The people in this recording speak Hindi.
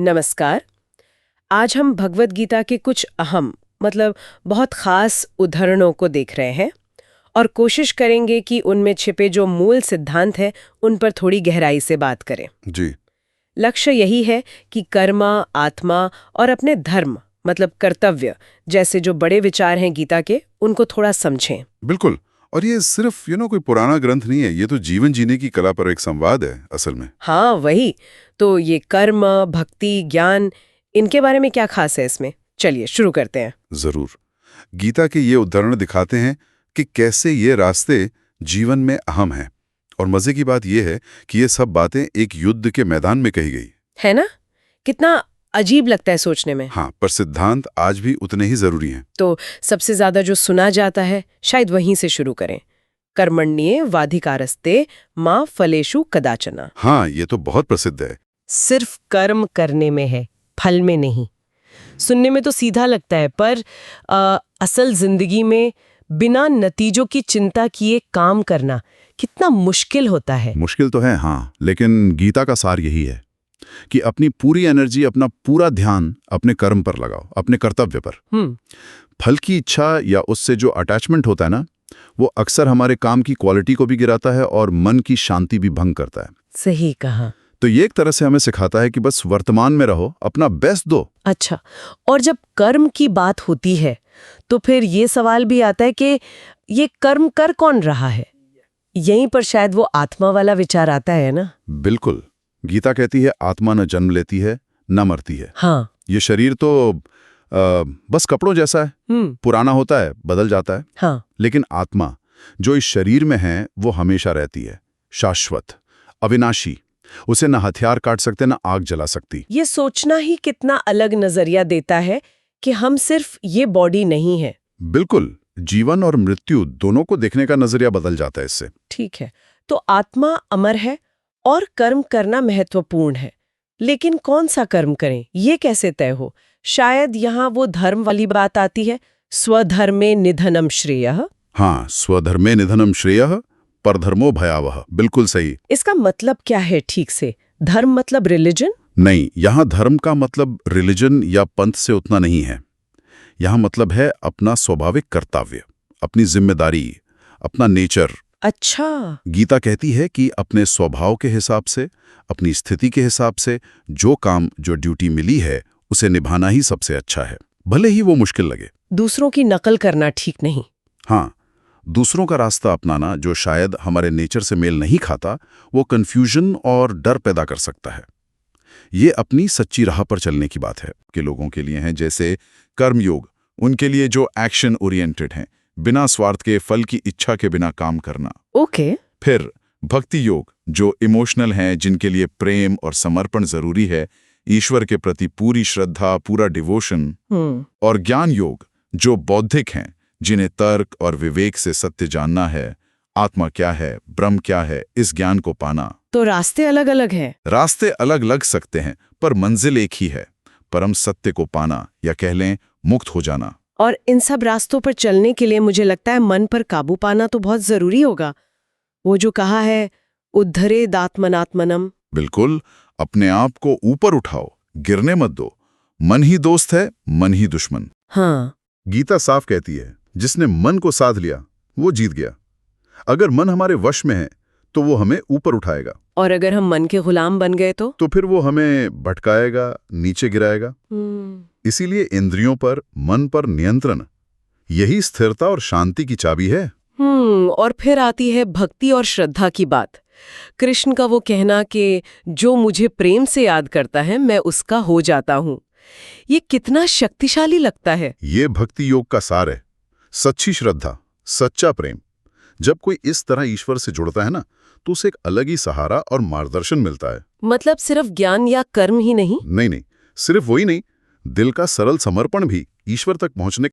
नमस्कार। आज हम भगवद गीता के कुछ अहम बहुत खास उदाहरणों को देख रहे हैं और कोशिश करेंगे कि उनमें छिपे जो मूल सिद्धांत हैं उन पर थोड़ी गहराई से बात करें। जी। लक्ष्य यही है कि कर्म, आत्मा और अपने धर्म कर्तव्य जैसे जो बड़े विचार हैं गीता के, उनको थोड़ा समझें। बिल्कुल। और ये सिर्फ कोई पुराना ग्रंथ नहीं है, ये तो जीवन जीने की कला पर एक संवाद है असल में। हाँ, वही तो। ये कर्म, भक्ति, ज्ञान, इनके बारे में क्या खास है इसमें? चलिए शुरू करते हैं। जरूर। गीता के ये उदाहरण दिखाते हैं कि कैसे ये रास्ते जीवन में अहम हैं। और मजे की बात ये है कि ये सब बातें एक युद्ध के मैदान में कही गई है ना? कितना अजीब लगता है सोचने में। हाँ, पर सिद्धांत आज भी उतने ही जरूरी हैं। तो सबसे ज्यादा जो सुना जाता है शायद वहीं से शुरू करें। कर्मण्येवाधिकारस्ते मा फलेषु कदाचन। हाँ, ये तो बहुत प्रसिद्ध है। सिर्फ कर्म करने में है, फल में नहीं। सुनने में तो सीधा लगता है, पर असल जिंदगी में बिना नतीजों की चिंता किए काम करना कितना मुश्किल होता है। मुश्किल तो है, हाँ, लेकिन गीता का सार यही है कि अपनी पूरी एनर्जी, अपना पूरा ध्यान अपने कर्म पर लगाओ, अपने कर्तव्य पर। फल की इच्छा या उससे जो अटैचमेंट होता है ना, वो अक्सर हमारे काम की क्वालिटी को भी गिराता है और मन की शांति भी भंग करता है। सही कहा। तो ये एक तरह से हमें सिखाता है कि बस वर्तमान में रहो, अपना बेस्ट दो। अच्छा, और जब कर्म की बात होती है तो फिर ये सवाल भी आता है कि ये कर्म कर कौन रहा है? यहीं पर शायद वो आत्मा वाला विचार आता है ना। बिल्कुल। गीता कहती है आत्मा न जन्म लेती है न मरती है। हाँ। ये शरीर तो बस कपड़ों जैसा है, पुराना होता है, बदल जाता है। हाँ। लेकिन आत्मा जो इस शरीर में है वो हमेशा रहती है, शाश्वत, अविनाशी। उसे न हथियार काट सकते न आग जला सकती। ये सोचना ही कितना अलग नजरिया देता है कि हम सिर्फ ये बॉडी नहीं है। बिल्कुल। जीवन और मृत्यु दोनों को देखने का नजरिया बदल जाता है इससे। ठीक है, तो आत्मा अमर है और कर्म करना महत्वपूर्ण है, लेकिन कौन सा कर्म करें ये कैसे तय हो? शायद यहाँ वो धर्म वाली बात आती है, स्वधर्मे निधनम श्रेयः। हाँ, स्वधर्मे निधनम श्रेयः परधर्मो भयावह। बिल्कुल सही। इसका मतलब क्या है ठीक से? धर्म मतलब रिलीजन? नहीं, यहाँ धर्म का मतलब रिलीजन या पंथ से उतना नहीं है। यहाँ मतलब है अपना स्वाभाविक कर्तव्य, अपनी जिम्मेदारी, अपना नेचर। अच्छा। गीता कहती है कि अपने स्वभाव के हिसाब से, अपनी स्थिति के हिसाब से जो काम, जो ड्यूटी मिली है उसे निभाना ही सबसे अच्छा है, भले ही वो मुश्किल लगे। दूसरों की नकल करना ठीक नहीं। हाँ, दूसरों का रास्ता अपनाना जो शायद हमारे नेचर से मेल नहीं खाता, वो कंफ्यूजन और डर पैदा कर सकता है। ये अपनी सच्ची राह पर चलने की बात है कि लोगों के लिए हैं जैसे कर्मयोग, उनके लिए जो एक्शन ओरिएंटेड हैं, बिना स्वार्थ के, फल की इच्छा के बिना काम करना। ओके। फिर भक्ति योग, जो इमोशनल हैं, जिनके लिए प्रेम और समर्पण जरूरी है, ईश्वर के प्रति पूरी श्रद्धा, पूरा डिवोशन। और ज्ञान योग, जो बौद्धिक हैं, जिन्हें तर्क और विवेक से सत्य जानना है, आत्मा क्या है, ब्रह्म क्या है, इस ज्ञान को पाना। तो रास्ते अलग अलग हैं। रास्ते अलग लग सकते हैं, पर मंजिल एक ही है, परम सत्य को पाना, या कह लें मुक्त हो जाना। और इन सब रास्तों पर चलने के लिए मुझे लगता है मन पर काबू पाना तो बहुत जरूरी होगा। वो जो कहा है, उद्धरेदात्मनात्मनम। बिल्कुल। अपने आप को ऊपर उठाओ, गिरने मत दो। मन ही दोस्त है, मन ही दुश्मन। हाँ। गीता साफ कहती है, जिसने मन को साध लिया वो जीत गया। अगर मन हमारे वश में है तो वो हमें ऊपर उठाएगा, और अगर हम मन के गुलाम बन गए तो फिर वो हमें भटकाएगा, नीचे गिराएगा। इसीलिए इंद्रियों पर, मन पर नियंत्रण, यही स्थिरता और शांति की चाबी है। और फिर आती है भक्ति और श्रद्धा की बात। कृष्ण का वो कहना कि जो मुझे प्रेम से याद करता है मैं उसका हो जाता हूँ, ये कितना शक्तिशाली लगता है। ये भक्ति योग का सार है। सच्ची श्रद्धा, सच्चा प्रेम। जब कोई इस तरह ईश्वर से जुड़ता है ना, तो उसे एक अलग ही सहारा और मार्गदर्शन मिलता है। मतलब सिर्फ ज्ञान या कर्म ही नहीं? नहीं, सिर्फ वही नहीं, दिल का सरल समर्पण भी ईश्वर तक पहुंचने